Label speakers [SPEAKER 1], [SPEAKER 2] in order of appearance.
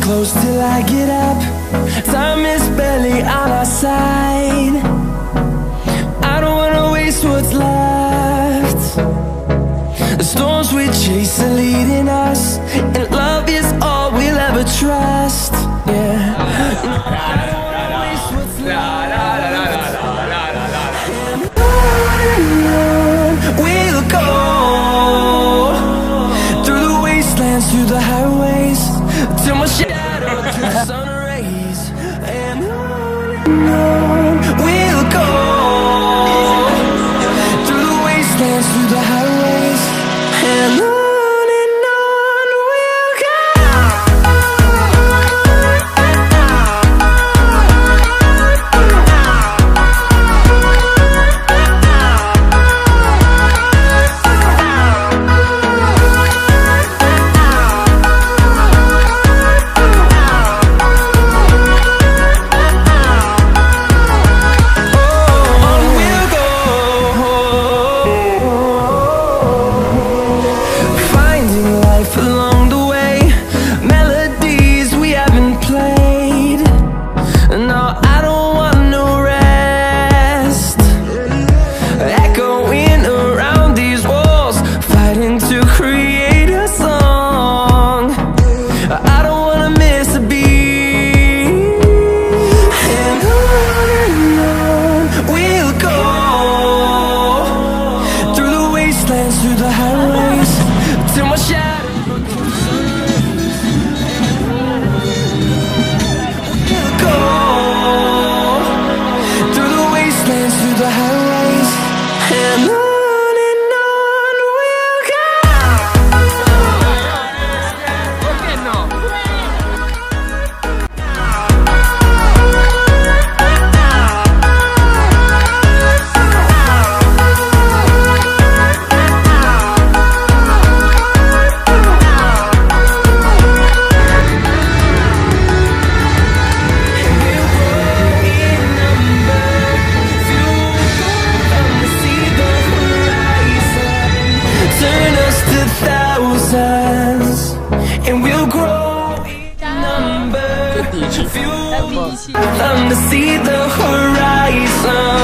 [SPEAKER 1] close till I get up. Time is barely on our side. I don't wanna waste what's left. The storms we chase are leading us, and love is all we'll ever trust. Yeah. I don't wanna waste what's left. And on we'll go, through the wastelands, through the highways, till my shadow to the sun rays. And on we'll go, through the wastelands, through the highways, and on. And we'll grow in number, few of them to see the horizon.